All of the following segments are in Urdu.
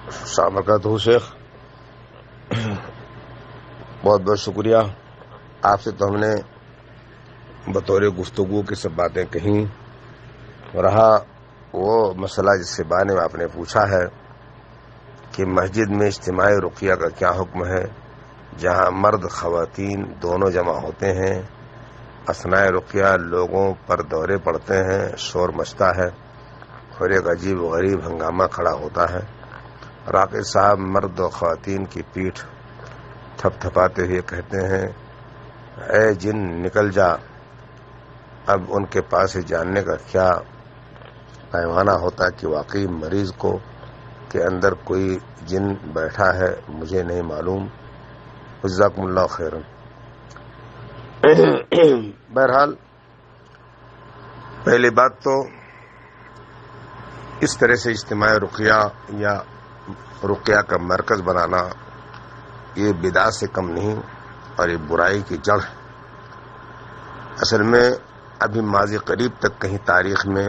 السلام علیکم شیخ، بہت بہت شکریہ آپ سے۔ تو ہم نے بطور گفتگو کی سب باتیں کہیں، رہا وہ مسئلہ جس کے بارے میں آپ نے پوچھا ہے کہ مسجد میں اجتماعی رقیہ کا کیا حکم ہے، جہاں مرد خواتین دونوں جمع ہوتے ہیں، اثناء رقیہ لوگوں پر دورے پڑتے ہیں، شور مچتا ہے اور ایک عجیب و غریب ہنگامہ کھڑا ہوتا ہے۔ راقی صاحب مرد و خواتین کی پیٹھ تھپ تھپاتے ہوئے کہتے ہیں، اے جن نکل جا۔ اب ان کے پاس جاننے کا کیا پیمانہ ہوتا ہے کہ واقعی مریض کو کے اندر کوئی جن بیٹھا ہے، مجھے نہیں معلوم۔ جزاکم اللہ خیرا۔ بہرحال پہلی بات تو اس طرح سے اجتماعی رقیہ یا رقیہ کا مرکز بنانا یہ بدعت سے کم نہیں اور یہ برائی کی جڑ ہے۔ اصل میں ابھی ماضی قریب تک کہیں تاریخ میں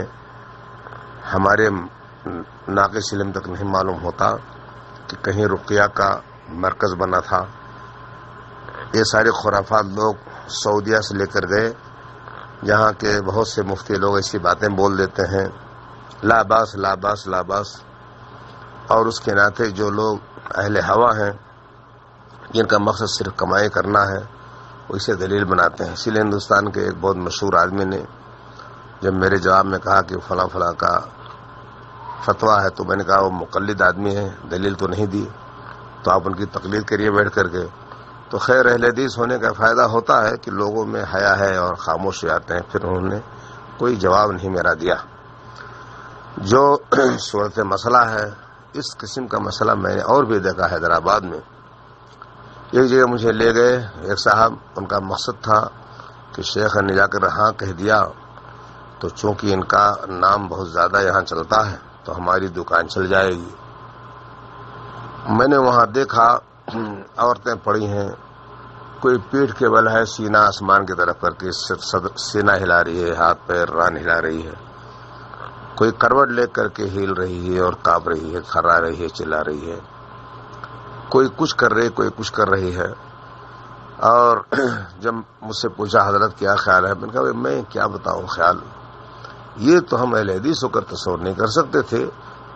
ہمارے ناقص علم تک نہیں معلوم ہوتا کہ کہیں رقیہ کا مرکز بنا تھا۔ یہ سارے خرافات لوگ سعودیہ سے لے کر گئے، جہاں کے بہت سے مفتی لوگ ایسی باتیں بول دیتے ہیں، لا باس لا باس لا باس، اور اس کے ناطے جو لوگ اہل ہوا ہیں جن کا مقصد صرف کمائی کرنا ہے، وہ اسے دلیل بناتے ہیں۔ اسی لیے ہندوستان کے ایک بہت مشہور آدمی نے جب میرے جواب میں کہا کہ فلاں فلاں کا فتویٰ ہے، تو میں نے کہا وہ مقلد آدمی ہے، دلیل تو نہیں دی، تو آپ ان کی تقلید کریے بیٹھ کر کے۔ تو خیر اہل حدیث ہونے کا فائدہ ہوتا ہے کہ لوگوں میں حیا ہے اور خاموش ہو جاتے ہیں۔ پھر انہوں نے کوئی جواب نہیں میرا دیا۔ جو صورت مسئلہ ہے، اس قسم کا مسئلہ میں نے اور بھی دیکھا حیدرآباد میں۔ ایک جگہ مجھے لے گئے ایک صاحب، ان کا مقصد تھا کہ شیخ نے جا کر ہاں کہہ دیا تو چونکہ ان کا نام بہت زیادہ یہاں چلتا ہے تو ہماری دکان چل جائے گی۔ میں نے وہاں دیکھا عورتیں پڑی ہیں، کوئی پیٹھ کے بل ہے، سینہ آسمان کی طرف کر کے سینہ ہلا رہی ہے، ہاتھ پیر ران ہلا رہی ہے، کوئی کروٹ لے کر کے ہل رہی ہے اور کانپ رہی ہے، کھرا رہی ہے، چلا رہی ہے، کوئی کچھ کر رہی، کوئی کچھ کر رہی ہے۔ اور جب مجھ سے پوچھا حضرت کیا خیال ہے، میں نے کہا میں کیا بتاؤں خیال، یہ تو ہم اہل حدیث ہو کر تصور نہیں کر سکتے تھے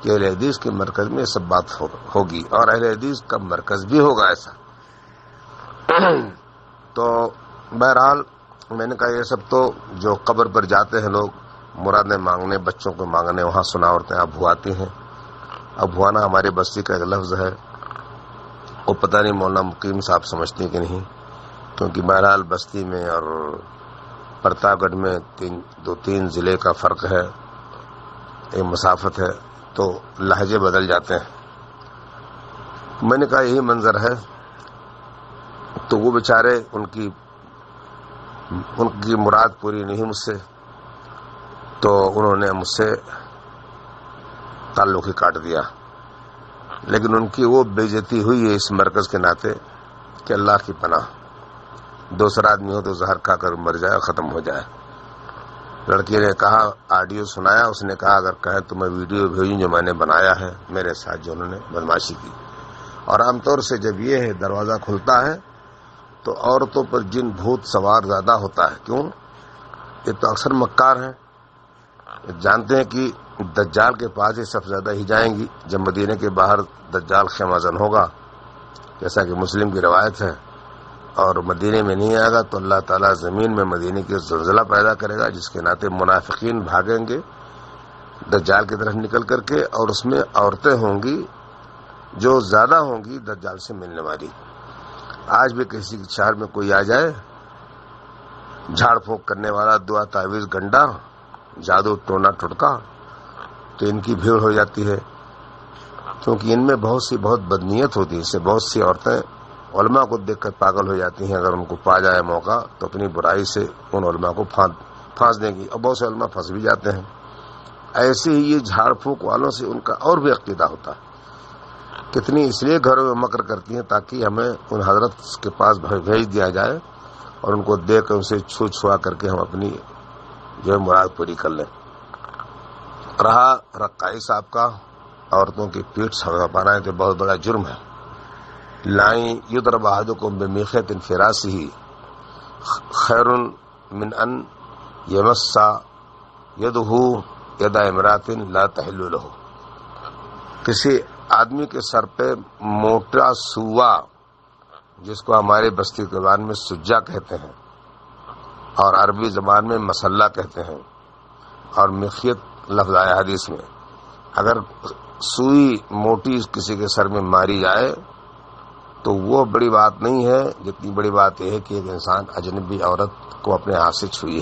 کہ اہل حدیث کے مرکز میں یہ سب بات ہوگی اور اہل حدیث کا مرکز بھی ہوگا ایسا۔ تو بہرحال میں نے کہا یہ سب تو جو قبر پر جاتے ہیں لوگ مرادیں مانگنے، بچوں کو مانگنے، وہاں سنا عورتیں ابھواتی ہیں۔ ابھوانا ہمارے بستی کا ایک لفظ ہے، وہ پتہ نہیں مولانا مقیم صاحب سمجھتے ہیں کہ نہیں، کیونکہ بہرحال بستی میں اور پرتاپ گڑھ میں دو تین ضلع کا فرق ہے، ایک مسافت ہے، تو لہجے بدل جاتے ہیں۔ میں نے کہا یہی منظر ہے، تو وہ بیچارے ان کی مراد پوری نہیں مجھ سے، تو انہوں نے مجھ سے تعلق ہی کاٹ دیا۔ لیکن ان کی وہ بے عزتی ہوئی ہے اس مرکز کے ناطے کہ اللہ کی پناہ، دوسرا آدمی ہو تو زہر کھا کر مر جائے اور ختم ہو جائے۔ لڑکی نے کہا، آڈیو سنایا، اس نے کہا اگر کہیں تو میں ویڈیو بھیجوں جو میں نے بنایا ہے میرے ساتھ جو انہوں نے بدماشی کی۔ اور عام طور سے جب یہ ہے دروازہ کھلتا ہے تو عورتوں پر جن بھوت سوار زیادہ ہوتا ہے۔ کیوں؟ یہ تو اکثر مکار ہیں، جانتے ہیں کہ دجال کے پاس یہ سب زیادہ ہی جائیں گی جب مدینے کے باہر دجال خیمہ زن ہوگا، جیسا کہ مسلم کی روایت ہے، اور مدینے میں نہیں آئے گا تو اللہ تعالیٰ زمین میں مدینے کی زلزلہ پیدا کرے گا، جس کے ناطے منافقین بھاگیں گے دجال کی طرف نکل کر کے، اور اس میں عورتیں ہوں گی جو زیادہ ہوں گی دجال سے ملنے والی۔ آج بھی کسی شہر میں کوئی آ جائے، جھاڑ پھونک کرنے والا، دعا تعویذ گنڈا، جادو ٹونا ٹٹکا، تو ان کی بھیڑ ہو جاتی ہے، کیونکہ ان میں بہت بدنیت ہوتی ہے۔ اس سے بہت سی عورتیں علماء کو دیکھ کر پاگل ہو جاتی ہیں، اگر ان کو پا جائے موقع تو اپنی برائی سے ان علماء کو پھانس دیں گی، اور بہت سے علماء پھنس بھی جاتے ہیں۔ ایسے ہی یہ جھاڑ پھونک والوں سے ان کا اور بھی عقیدہ ہوتا ہے۔ کتنی اس لیے گھروں میں مکر کرتی ہیں تاکہ ہمیں ان حضرت کے پاس بھیج دیا جائے اور ان کو دیکھ کر ان سے چھوا کر کے ہم اپنی جو ہے مراد پوری کر لیں۔ رہا رقائی صاحب کا عورتوں کی پیٹھ سنوانا تو بہت بڑا جرم ہے. لائیں یضرب احدکم بمیخۃ فی راسہ خیر من ان یمس یدہ ید امرأۃ لا تحل لہ. کسی آدمی کے سر پہ موٹا سوا، جس کو ہمارے بستی زبان میں سجا کہتے ہیں اور عربی زبان میں مسلح کہتے ہیں، اور مخیط لفظ آیا حدیث میں، اگر سوئی موٹی کسی کے سر میں ماری جائے تو وہ بڑی بات نہیں ہے، جتنی بڑی بات یہ ہے کہ ایک انسان اجنبی عورت کو اپنے ہاتھ سے چھوئے.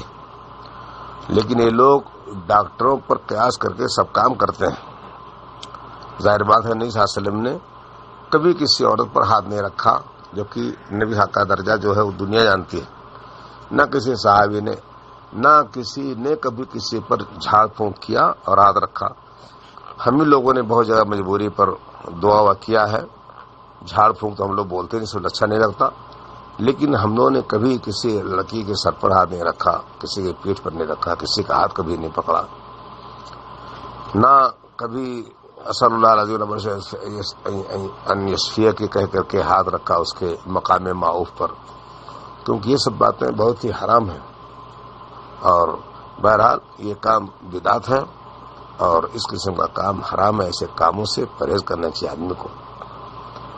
لیکن یہ لوگ ڈاکٹروں پر قیاس کر کے سب کام کرتے ہیں. ظاہر بات ہے نبی صلی اللہ علیہ وسلم نے کبھی کسی عورت پر ہاتھ نہیں رکھا، جبکہ نبی حق کا درجہ جو ہے وہ دنیا جانتی ہے. نہ کسی صحابی نے، نہ کسی نے کبھی کسی پر جھاڑ پھونک کیا اور ہاتھ رکھا. ہم ہی لوگوں نے بہت جگہ مجبوری پر دعا کیا ہے. جھاڑ پھونک تو ہم لوگ بولتے ہیں، اس میں اچھا نہیں لگتا، لیکن ہم لوگوں نے کبھی کسی لڑکی کے سر پر ہاتھ نہیں رکھا، کسی کے پیٹھ پر نہیں رکھا، کسی کا ہاتھ کبھی نہیں پکڑا، نہ کبھی اسأل اللہ العظیم ان یشفیہ کے کہہ کر کے ہاتھ رکھا اس کے مقام معروف پر، کیونکہ یہ سب باتیں بہت ہی حرام ہیں. اور بہرحال یہ کام بدعت ہے اور اس قسم کا کام حرام ہے. ایسے کاموں سے پرہیز کرنا چاہیے آدمی کو.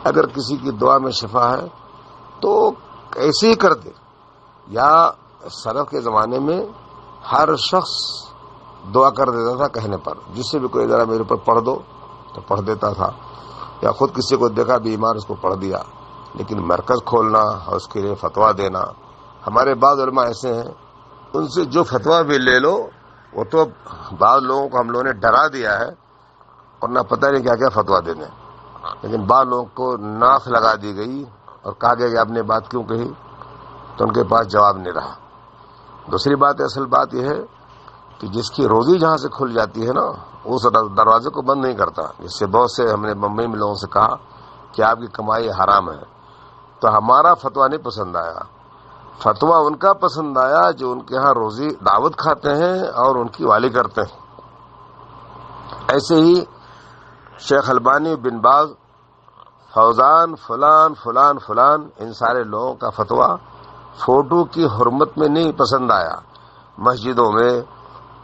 اگر کسی کی دعا میں شفا ہے تو ایسے ہی کر دے. یا سلف کے زمانے میں ہر شخص دعا کر دیتا تھا کہنے پر، جس سے بھی کوئی ذرا میرے اوپر پڑھ دو تو پڑھ دیتا تھا، یا خود کسی کو دیکھا بیمار اس کو پڑھ دیا. لیکن مرکز کھولنا اور اس کے لیے فتویٰ دینا، ہمارے بعض علماء ایسے ہیں ان سے جو فتویٰ بھی لے لو وہ تو بعض لوگوں کو ہم لوگوں نے ڈرا دیا ہے اور نہ پتہ نہیں کیا کیا فتویٰ دے دیں. لیکن بعض لوگوں کو ناف لگا دی گئی اور کہا گیا کہ آپ نے بات کیوں کہی، تو ان کے پاس جواب نہیں رہا. دوسری بات اصل بات یہ ہے کہ جس کی روزی جہاں سے کھل جاتی ہے نا، اس دروازے کو بند نہیں کرتا. جس سے بہت سے ہم نے بمبئی میں لوگوں سے کہا کہ آپ کی کمائی حرام ہے، تو ہمارا فتویٰ نہیں پسند آیا، فتویٰ ان کا پسند آیا جو ان کے ہاں روزی دعوت کھاتے ہیں اور ان کی والی کرتے ہیں. ایسے ہی شیخ البانی، بن باز، فوزان، فلان فلان فلان، ان سارے لوگوں کا فتویٰ فوٹو کی حرمت میں نہیں پسند آیا. مسجدوں میں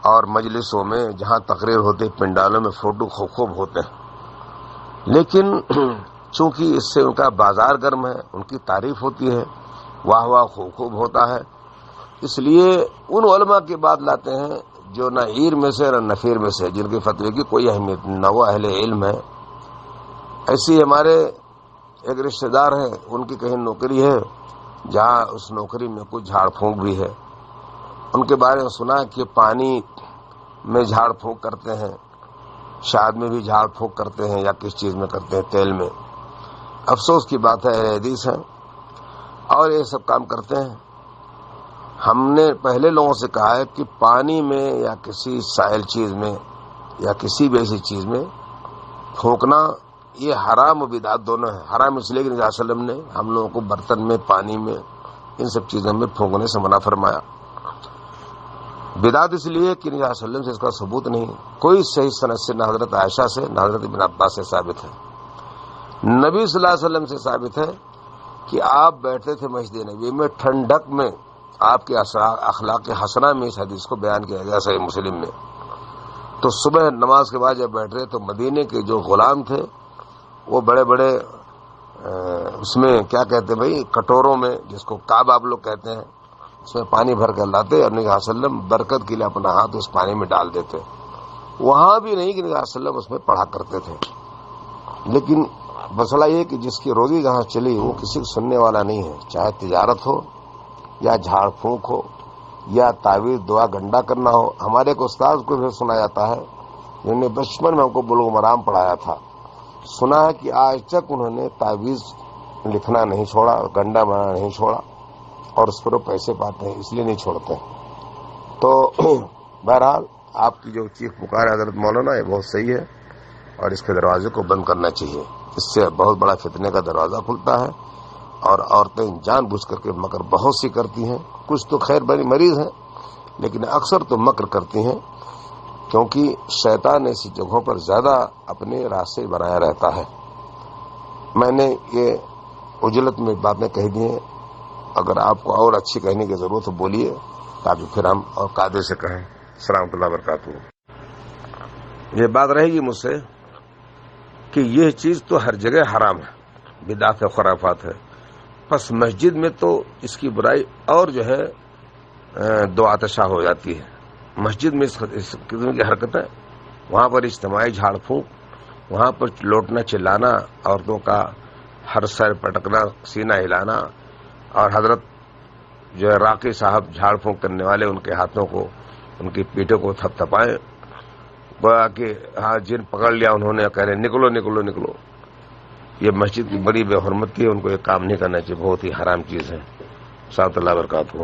اور مجلسوں میں جہاں تقریر ہوتے پنڈالوں میں فوٹو خوب ہوتے ہیں، لیکن چونکہ اس سے ان کا بازار گرم ہے، ان کی تعریف ہوتی ہے، واہ واہ خوب ہوتا ہے، اس لیے ان علماء کی بات لاتے ہیں جو نہ عیر میں سے نہ نفیر میں سے، جن کے فتوے کی کوئی اہمیت نہ وہ اہل علم ہے. ایسی ہمارے ایک رشتہ دار ہیں، ان کی کہیں نوکری ہے جہاں اس نوکری میں کچھ جھاڑ پھونک بھی ہے. ان کے بارے میں سنا کہ پانی میں جھاڑ پھونک کرتے ہیں، شہد میں بھی جھاڑ پھونک کرتے ہیں، یا کس چیز میں کرتے ہیں، تیل میں. افسوس کی بات ہے، اہل حدیث ہیں اور یہ سب کام کرتے ہیں. ہم نے پہلے لوگوں سے کہا ہے کہ پانی میں یا کسی سائل چیز میں یا کسی بھی ایسی چیز میں پھونکنا یہ حرام و بدعت دونوں ہے. حرام اس لیے کہ نبی صلی اللہ علیہ وسلم نے ہم لوگوں کو برتن میں، پانی میں، ان سب چیزوں میں پھونکنے سے منع فرمایا. بدعت اس لیے کہ نبی صلی اللہ علیہ وسلم سے اس کا ثبوت نہیں، کوئی صحیح سند سے نہ حضرت عائشہ سے نہ حضرت ابن عباس سے ثابت ہے. نبی صلی اللہ علیہ وسلم سے ثابت ہے کہ آپ بیٹھتے تھے مسجد نبی میں ٹھنڈک میں، آپ کے اخلاق حسنہ میں اس حدیث کو بیان کیا گیا صحیح مسلم میں. تو صبح نماز کے بعد جب بیٹھ رہے تو مدینے کے جو غلام تھے وہ بڑے بڑے اس میں کیا کہتے بھائی، کٹوروں میں، جس کو کعب آپ لوگ کہتے ہیں، اس میں پانی بھر کر لاتے اور نبی صلی اللہ علیہ وسلم برکت کے لیے اپنا ہاتھ اس پانی میں ڈال دیتے. وہاں بھی نہیں کہ نبی صلی اللہ علیہ وسلم اس میں پڑھا کرتے تھے. لیکن مسئلہ یہ کہ جس کی روزی جہاں چلی وہ کسی کو سننے والا نہیں ہے، چاہے تجارت ہو یا جھاڑ پھونک ہو یا تعویذ دعا گنڈا کرنا ہو. ہمارے ایک استاد کو بھی سنا جاتا ہے، جنہوں نے بچپن میں ہم کو بلوغ مرام پڑھایا تھا، سنا ہے کہ آج تک انہوں نے تعویذ لکھنا نہیں چھوڑا، گنڈا بنانا نہیں چھوڑا، اور اس پر وہ پیسے پاتے ہیں، اس لیے نہیں چھوڑتے. تو بہرحال آپ کی جو چیخ پکار ہے حضرت مولانا، یہ بہت صحیح ہے اور اس کے دروازے کو بند کرنا چاہیے. اس سے بہت بڑا فتنے کا دروازہ کھلتا ہے اور عورتیں جان بوجھ کر کے مکر بہت سی کرتی ہیں. کچھ تو خیر بڑی مریض ہیں لیکن اکثر تو مکر کرتی ہیں. کیونکہ شیطان ایسی جگہوں پر زیادہ اپنے راستے بنایا رہتا ہے۔ میں نے یہ عجلت میں باتیں کہہ دی ہیں، اگر آپ کو اور اچھی کہنے کی ضرورت ہو بولیے تاکہ پھر ہم اور قاعدے سے کہیں۔ السلام اللہ وبرکاتہ۔ یہ بات رہے گی مجھ سے کہ یہ چیز تو ہر جگہ حرام ہے، بدعت و خرافات ہے، پس مسجد میں تو اس کی برائی اور جو ہے دو آتشا ہو جاتی ہے۔ مسجد میں اس قسم کی حرکتیں، وہاں پر اجتماعی جھاڑ پھونک، وہاں پر لوٹنا چلانا، عورتوں کا ہر سر پٹکنا، سینہ ہلانا، اور حضرت جو ہے راقی صاحب جھاڑ پھونک کرنے والے، ان کے ہاتھوں کو، ان کی پیٹھوں کو تھپ تھپائیں، گویا کہ ہاں جن پکڑ لیا انہوں نے، کہہ رہے نکلو نکلو نکلو۔ یہ مسجد کی بڑی بے حرمتی ہے، ان کو یہ کام نہیں کرنا چاہیے، بہت ہی حرام چیز ہے۔ السلام اللہ وبرکاتہ۔